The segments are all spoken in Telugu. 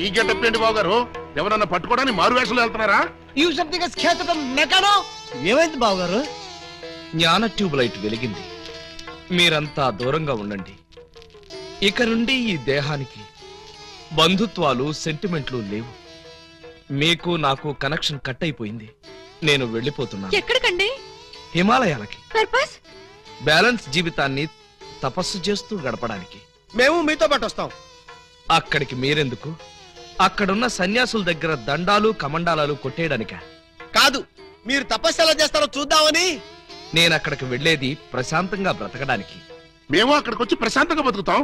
ఈ గెటప్ ఏంటి బాబు గారు? ఎవరన్నా పట్టుకోవడానికి మారు వేషాలు వెళ్తున్నారా? ఏమైంది బావగారు? జ్ఞాన ట్యూబ్ లైట్ వెలిగింది. మీరంతా దూరంగా ఉండండి. ఇక నుండి ఈ దేహానికి బంధుత్వాలు సెంటిమెంట్లు లేవు. మీకు నాకు కనెక్షన్ కట్ అయిపోయింది. నేను వెళ్ళిపోతున్నా. ఎక్కడికండి? హిమాలయాలకి. పర్పస్? బ్యాలెన్స్ జీవితాన్ని తపస్సు చేస్తూ గడపడానికి. మేము మీతో పాటు వస్తాం. అక్కడికి మీరెందుకు? అక్కడున్న సన్యాసుల దగ్గర దండాలు కమండాలాలు కొట్టేయడానిక? కాదు, మీరు తపస్సు ఎలా చేస్తారో చూద్దామని. నేను అక్కడికి వెళ్లేది ప్రశాంతంగా బ్రతకడానికి. మేము అక్కడికి వచ్చి ప్రశాంతంగా బతుకుతాం.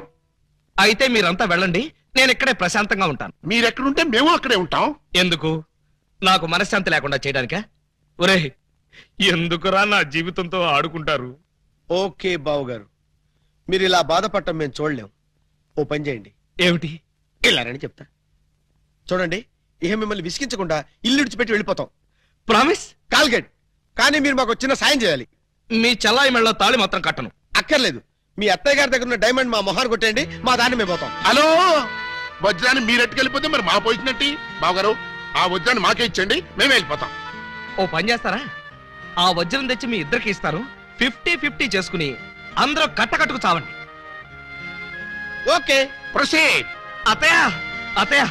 అయితే మీరంతా వెళ్ళండి, నేను ఇక్కడే ప్రశాంతంగా ఉంటాను. మీరెక్కడుంటే మేము అక్కడే ఉంటాం. ఎందుకు? నాకు మనశ్శాంతి లేకుండా చేయడానికా? ఒరే, ఎందుకురా నా జీవితంతో ఆడుకుంటారు? ఓకే బావగారు, మీరు ఇలా బాధపడటం మేము చూడలేం. ఓ పని చేయండి. ఏమిటి? వెళ్ళారని చెప్తా. చూడండి, ఇహ మిమ్మల్ని విసిగించకుండా ఇల్లు విడిచిపెట్టి వెళ్ళిపోతాం. ప్రామిస్? కాల్గెట్. కానీ మీరు మాకు చిన్న సాయం చేయాలి. మీ చెల్లాయి మెళ్ళ తాళి మాత్రం కట్టను. అక్కర్లేదు, మీ అత్తయ్య గారి దగ్గర ఉన్న డైమండ్ మా మొహాన్ని కొట్టేయండి, మా దాన్ని మేము పోతాం. హలో, వజ్రాన్ని మీరెట్టుకెళ్ళిపోతే మరి మా పోయినట్టి. బావగారు, ఆ వజ్రాన్ని మాకే ఇచ్చండి, మేము వెళ్ళిపోతాం. ఓ పని చేస్తారా? ఆ వజ్రం తెచ్చి మీ ఇద్దరికి ఇస్తాను. 50-50 చేసుకుని అందరూ కట్టకట్టుకు చావండి. Okay, proceed. అత్తయ్య, అత్తయ్య,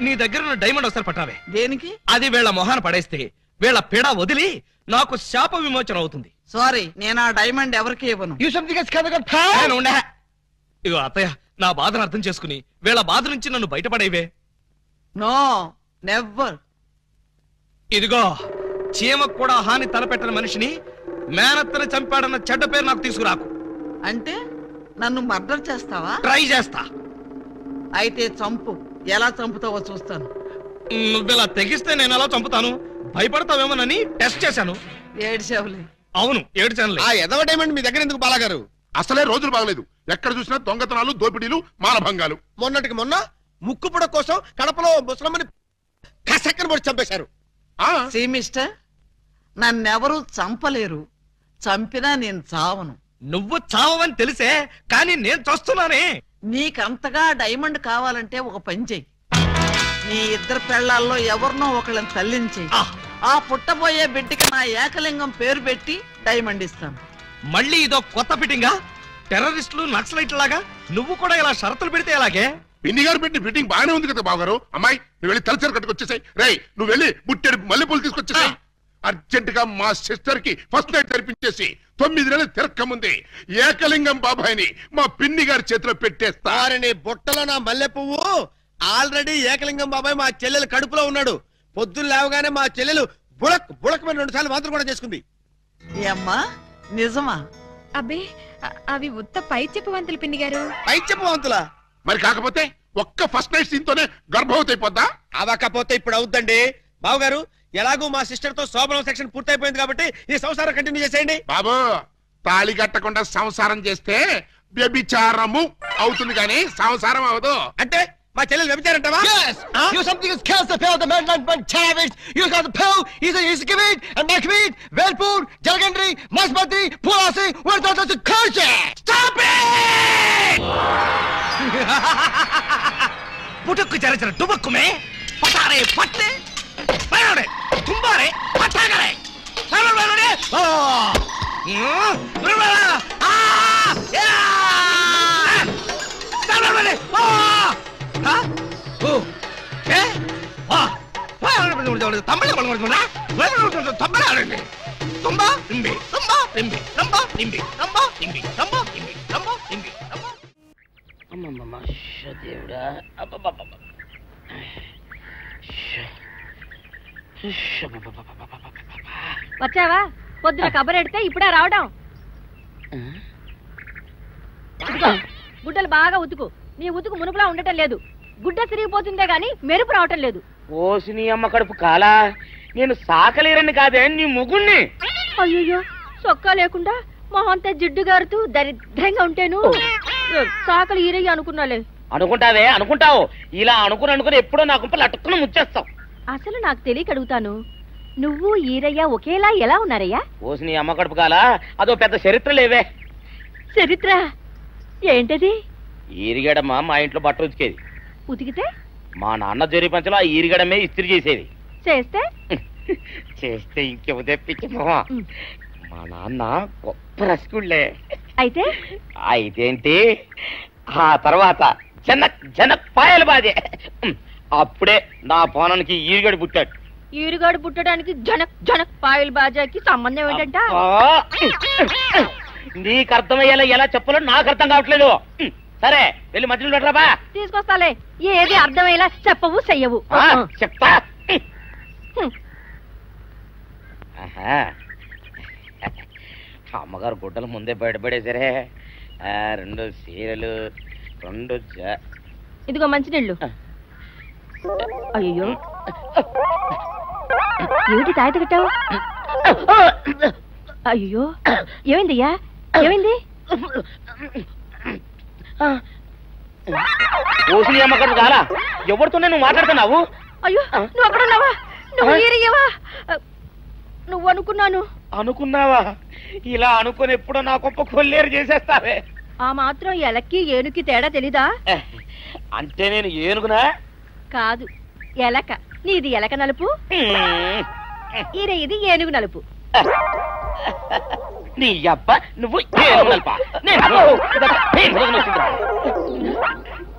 నీ దగ్గర ఉన్న డైమండ్ ఒకసారి పట్టావే. దేనికి? అది వీళ్ళ మొహాన పడేస్తే వీళ్ళ పీడ వదిలి నాకు శాప విమోచన అవుతుంది. సారీ, నేను ఆ డైమండ్ ఎవరికి ఇవ్వను. నేను ఉండే. ఇగో అత్తయ్య, నా బాధను అర్థం చేసుకుని వీళ్ళ బాధ నుంచి నన్ను బయటపడేవే. No never. ఇదిగో, చీమకు కూడా హాని తలపెట్టిన మనిషిని మేనత్తని చంపాడన్న చెడ్డ పేరు నాకు తీసుకురాకు. అంటే నన్ను మర్డర్ చేస్తావా? ట్రై చేస్తా. అయితే చంపు. ఎలా చంపుతావో చూస్తాను. నువ్విలా తెగిస్తే నేను ఎలా చంపుతాను? భయపడతావేమోనని టెస్ట్ చేశాను. ఏడ్చేవులే. అవును, ఏడ్చానులే. ఆ ఎదవ డైమండ్ మీ దగ్గర ఎందుకు బాలాగారు? అసలే రోజులు బాగలేదు. ఎక్కడ చూసినా దొంగతనాలు, దోపిడీలు, మానభంగాలు. మొన్నటికి మొన్న ముక్కుపుడ కోసం కడపలో ముసలమ్మని కసక్కన పొడి చంపేశారు. సీ మిస్టర్, నన్నెవరూ చంపలేరు. చంపినా నేను చావను. నువ్వు చావని తెలిసే, కానీ నేను చూస్తున్నానే. నీకంతగా డైమండ్ కావాలంటే ఒక పని చెయ్యి. నీ ఇద్దరు పెళ్లాల్లో ఎవరినో ఒకళ్ళని తల్లించి ఆ పుట్టబోయే బిడ్డకి నా ఏకలింగం పేరు పెట్టి డైమండ్ ఇస్తాను. మళ్ళీ ఇదో కొత్త ఫిట్టింగా? టెర్రరిస్టులు, నక్సలైట్ లాగా నువ్వు కూడా ఇలా షరతులు పెడితే ఎలాగే? పిన్ని గారు పెట్టి ఫిట్టింగ్ బాగానే ఉంది కదా బావగారు. అమ్మాయి, నువ్వు వెళ్ళి తలచరు కట్టుకొచ్చేసాయి. రేయ్, నువ్వు వెళ్ళి బుట్టెడు మల్లెపూలు తీసుకొచ్చేసాయి. అర్జెంట్ గా మా సిస్టర్ కి ఫస్ట్ నైట్ జరిపించేసి 9 నెలలు తిరక్క ముందే ఏకలింగం బాబాయిని మా పిన్ని గారి చేతిలో పెట్టేస్తా. బుట్టలో నా మల్లె పువ్వు. ఆల్రెడీ ఏకలింగం బాబాయ్ మా చెల్లెలు కడుపులో ఉన్నాడు. పొద్దున్న లేవగానే మా చెల్లెలు బుడక్ బుడక్ మీద 2 సార్లు మాత్రం కూడా చేసుకుంది. ఏమ్మా, నిజమా? అబ్బే, అవి ఉత్త పై చెప్పవంతులు పిన్ని గారు. పై చెప్పవంతులా? మరి కాకపోతే ఒక్క ఫస్ట్ నైట్ సీన్ తోనే గర్భవతి అయిపోద్దా? అవకపోతే ఇప్పుడు అవుద్దండి. బావగారు, ఎలాగూ మా సిస్టర్ తో శోభనం సెక్షన్ పూర్తయిపోయింది కాబట్టి ఈ సంసారం కంటిన్యూ చేసేయండి. బాబు, తాళి కట్టకుండా సంసారం చేస్తే వ్యభిచారము అవుతుంది కానీ సంసారం అవదు. అంటే మా చెల్లెలు వ్యభిచారంటావా? పుట్టుకు చరచర డుబక్కుమే పటారే పట్టే బయలుడే తుంబారే పట్టాగరే బయలుడే. వచ్చావా? పొద్దున కబరెడితే ఇప్పుడే రావడం. గుడ్డలు బాగా ఉతుకు. నీ ఉతుకు మునుపులా ఉండటం లేదు. గుడ్డ తిరిగిపోతుందే గాని మెరుపు రావటం లేదు. ఓసి నీ అమ్మ కడుపు కాలా, నేను సాకలేరని కాదే నీ ముగుణ్ణి. అయ్యో, సొక్కా లేకుండా మొహంతా జిడ్డు గారుతూ దరిద్రంగా ఉంటేను సాకలు ఈరయ్య అనుకున్నాలే. అనుకుంటావే, అనుకుంటావు. ఇలా అనుకుని ఎప్పుడో నా గుంపలు అటుక్కుని ముచ్చేస్తావు. అసలు నాకు తెలియక అడుగుతాను, నువ్వు ఈరయ్య ఒకేలా ఎలా ఉన్నారయ్యా? ఓసి నీ అమ్మ కడుపు కాలా, అదో పెద్ద చరిత్ర లేవే. చరిత్ర ఏంటది? ఈరిగాడమ్మా మా ఇంట్లో బట్టలు ఉతికేది. ఉతికితే మా నాన్న జరి పంచలో ఆ ఈరిగడమే ఇస్త్రీ చేసేది. చేస్తే చేస్తే ఇంకేమో తెప్పించమో. మా నాన్న గొప్ప రసికుళ్ళే. అయితే అయితేంటి ఆ తర్వాత జనక్ పాయలు బాజే. అప్పుడే నా పోనానికి ఈరిగడు పుట్టాడు. ఈరుగాడు పుట్టడానికి జనక్ జనక్ పాయల్ బాజాకి సంబంధం ఏంటంట? నీకు అర్థమయ్యేలా ఎలా చెప్పాలో నాకు అర్థం కావట్లేదు. సరే వెళ్ళి మధ్యలో పెట్టరాబా. తీసుకొస్తాలే. ఏది అర్థమయ్యేలా చెప్పవు చెయ్యవు. చెప్తా. అమ్మగారు గుడ్డలు ముందే బయటపడేసరే. 2 చీరలు 2 ఇదిగో మంచినీళ్ళు. అయ్యో ఏమిటి తాయత కట్టావు? అయ్యో ఏమైందయ్యా? ఏమైంది? ఓసిని అమ్మగారు చాలా ఎవరితోనే నువ్వు మాట్లాడుతున్నావు? అయ్యో నువ్వు అక్కడ ఉన్నావా? నువ్వు ఏరియవా? నువ్వు అనుకున్నావా? ఇలా అనుకుని ఎప్పుడో నా గొప్ప కొల్లేరు చేసేస్తావే. ఆ మాత్రం ఎలక్కి ఏనుకి తేడా తెలీదా? అంటే నేను ఏనుగునా? కాదు ఎలక. నీది ఎలక నలుపు, ఇది ఏనుగు నలుపు. నీ అబ్బ నువ్వు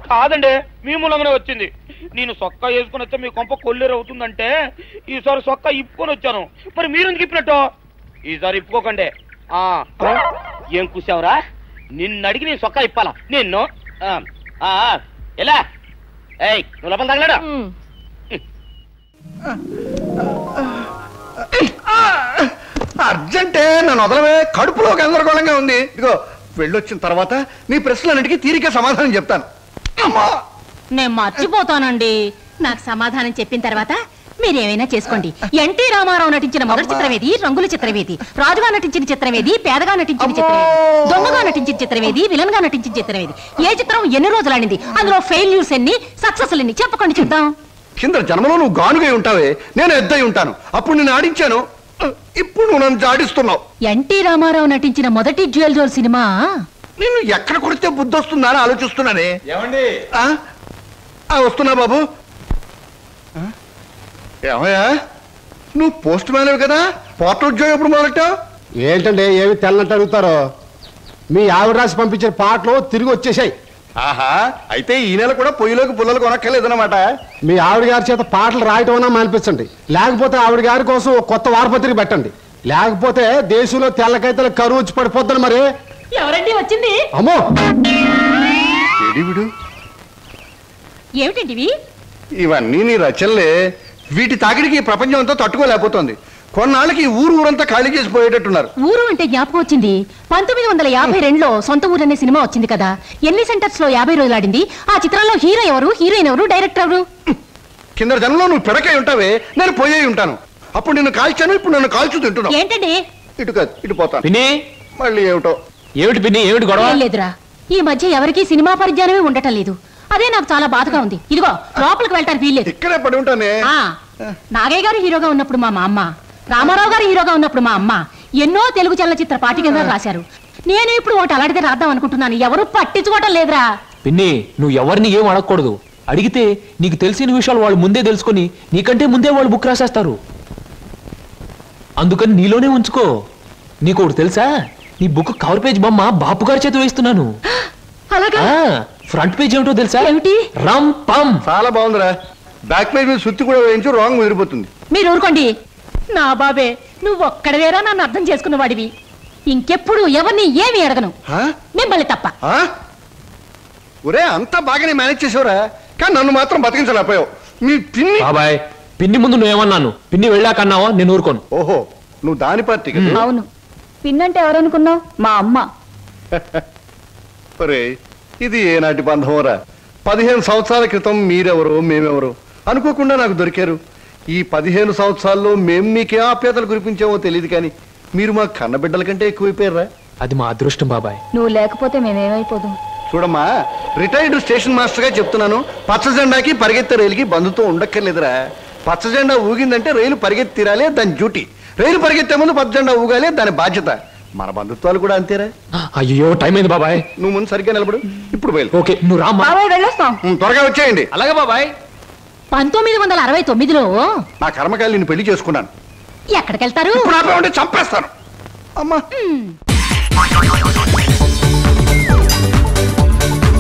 కాదండి, మీ మూలంగానే వచ్చింది. నేను సొక్క వేసుకుని వచ్చా మీ కొంప కొల్లేరు అవుతుందంటే ఈసారి సొక్క ఇప్పుకొని వచ్చాను. మరి మీరు ఎందుకు ఇప్పినట్టు? ఈసారి ఇప్పుకోకండి. ఏం కూసావురా? నిన్ను అడిగి నేను సొక్క ఇప్పాలా? నిన్ను ఎలా నువ్వు లోపల తగలడా? అర్జెంటే నన్ను వదలవే. కడుపులో గందరగోళంగా ఉంది. ఇదిగో వెళ్ళొచ్చిన తర్వాత నీ ప్రశ్నలన్నిటికీ తీరిక సమాధానం చెప్తాను. నేను మర్చిపోతానండి. నాకు సమాధానం చెప్పిన తర్వాత మీరేమైనా చేసుకోండి. ఎన్టీ రామారావు నటించిన మొదటి చిత్రమేది? రంగుల చిత్రమేది? రాజుగా నటించిన చిత్రమేది? పేదగా నటించిన చిత్రమేది? దొంగగా నటించిన చిత్రమేది? విలన్ గా నటించిన చిత్రమేది? ఏ చిత్రం ఎన్ని రోజులు ఆడింది? అందులో ఫెయిల్యూర్స్ ఎన్ని, సక్సెస్ ఎన్ని చెప్పకండి చూద్దాం. కింద జన్మలో నువ్వు గానుగై ఉంటావే, నేను ఎద్దై ఉంటాను. అప్పుడు నేను ఆడించాను, ఇప్పుడు నువ్వు నన్ను జాడిస్తున్నావు. ఎన్టీ రామారావు నటించిన మొదటి జ్యువెల్ జోల్ సినిమా నేను ఎక్కడ కొడితే బుద్ధి వస్తుందా అని ఆలోచిస్తున్నానే. ఏమండి? వస్తున్నా బాబు. ఏమయ్యా నువ్వు పోస్ట్ మ్యాన్ కదా, పోర్ట్ ఉద్యోగం ఎప్పుడు మొదలెట్టావు? ఏంటంటే ఏమి తెల్లనట్టు అడుగుతారో. మీ ఆవిడ రాసి పంపించిన పాటలు తిరిగి వచ్చేసాయి. ఆహా, అయితే ఈ నెల కూడా పొయ్యిలోకి పుల్లలు కొనక్కర్లేదన్నమాట. మీ ఆవిడ గారి చేత పాటలు రాయటం అన్నా మానిపించండి. లేకపోతే ఆవిడ గారి కోసం ఒక కొత్త వారపత్రిక పెట్టండి. లేకపోతే దేశంలో తెల్లకైతే కరువు వచ్చి పడిపోద్దని. మరి ఎవరండి వచ్చింది? అమ్మో ఏమిటండి ఇవన్నీ నీ రచనలే. వీటి తాకిడికి ప్రపంచం అంతా తట్టుకోలేకపోతుంది. కొన్నాళ్ళకి ఊరంతా ఖాళీ చేసి పోయేటట్టున్నారు. ఊరు అంటే జ్ఞాపకం వచ్చింది. 1952లో సొంత ఊరు అనే సినిమా వచ్చింది కదా. ఎన్ని సెంటర్స్ లో 50 రోజులు ఆడింది? ఆ చిత్రంలో హీరో ఎవరు, హీరోయిన్ ఎవరు, డైరెక్టర్ ఎవరు? కింద జనంలో నువ్వు పిడకై ఉంటావే, నేను పోయే ఉంటాను. అప్పుడు నిన్ను కాల్చాను, ఇప్పుడు నన్ను కాల్చు తింటున్నావు. ఏంటండి? ఇటు కాదు ఇటు పోతాను. మళ్ళీ ఏమిటో. ఏమిటి పిన్ని, ఏమిటి గొడవ? లేదురా, ఈ మధ్య ఎవరికి సినిమా పరిజ్ఞానమే ఉండటం లేదు. అదే నాకు చాలా బాధగా ఉంది. ఇదిగో లోపలికి వెళ్ళటానికి వీల్లేదు. ఇక్కడే పడి ఉంటానే. నాగయ్య గారు హీరోగా ఉన్నప్పుడు మా అమ్మ, రామారావు గారు హీరోగా ఉన్నప్పుడు మా అమ్మ ఎన్నో తెలుగు చలనచిత్ర పాఠ్యగ్రంథాలు రాశారు. నేను ఇప్పుడు ఒకటి అలాంటిదే రాద్దాం అనుకుంటున్నాను. ఎవరు పట్టించుకోవటం లేదురా. పిన్ని, నువ్వు ఎవరిని ఏం అడగకూడదు. అడిగితే నీకు తెలిసిన విషయాలు వాళ్ళు ముందే తెలుసుకొని నీకంటే ముందే వాళ్ళు బుక్ రాసేస్తారు. అందుకని నీలోనే ఉంచుకో. నీకు ఒకటి తెలుసా? నీ బుక్ కవర్ పేజ్ బొమ్మ బాపు గారి చేత వేస్తున్నాను. ఫ్రంట్ పేజ్ ఏమిటో తెలుసా? ఏమిటి? రమ్ పమ్. చాలా బాగుందిరా. బ్యాక్ పేజ్ మీద సుత్తి కూడా వేయించు, రాంగ్ ముదిరిపోతుంది. మీరు ఊరుకోండి. నా బాబే, నువ్వు ఒక్కడవేరా నన్ను అర్థం చేసుకున్న వాడివి. ఇంకెప్పుడు ఎవరిని ఏమి అడగను, మిమ్మల్ని తప్ప. ఒరే అంతా బాగానే మేనేజ్ చేసేవరా, కానీ నన్ను మాత్రం బతికించలేకపోయావు. మీ పిన్ని బాబాయ్, పిన్ని ముందు నువ్వేమన్నాను, పిన్ని వెళ్ళాకన్నావా? నేను ఊరుకోను. ఓహో, నువ్వు దాని పార్టీ కదా. అవును, పిన్నంటే ఎవరనుకున్నావు? మా అమ్మ. ఒరే ఇది ఏనాటి బంధమోరా. 15 సంవత్సరాల క్రితం మీరెవరో మేమెవరో అనుకోకుండా నాకు దొరికారు. ఈ 15 సంవత్సరాల్లో మేము మీకే ఆప్యాతలు కురిపించామో తెలియదు, కానీ మీరు మా కన్నబిడ్డల కంటే ఎక్కువైపోయారా. అది మా అదృష్టం బాబాయ్. నువ్వు లేకపోతే మేమేమైపోదాం. చూడమ్మా, రిటైర్డ్ స్టేషన్ మాస్టర్ గా చెప్తున్నాను, పచ్చ జెండాకి పరిగెత్తే రైలుకి బంధుతో ఉండక్కర్లేదురా. పచ్చ జెండా ఊగిందంటే రైలు పరిగెత్తి తీరాలే దాని డ్యూటీ. రైలు పరిగెత్తే ముందు పచ్చ జెండా ఊగాలే దాని బాధ్యత. మన బంధుత్వాలు కూడా అంతేరా. అయ్యో టైం అయింది బాబాయ్. నువ్వు ముందు సరిగ్గా నిలబడు. ఇప్పుడు బయలు. ఓకే, నువ్వు రామ్మా. వెళ్ళొస్తాం. త్వరగా వచ్చేయండి. అలాగే బాబాయ్. 1969లో నా కర్మకాయలు నిన్ను పెళ్లి చేసుకున్నాను. ఎక్కడికెళ్తారు? ఇప్పుడు ఆపే ఉంటే చంపేస్తాను. అమ్మా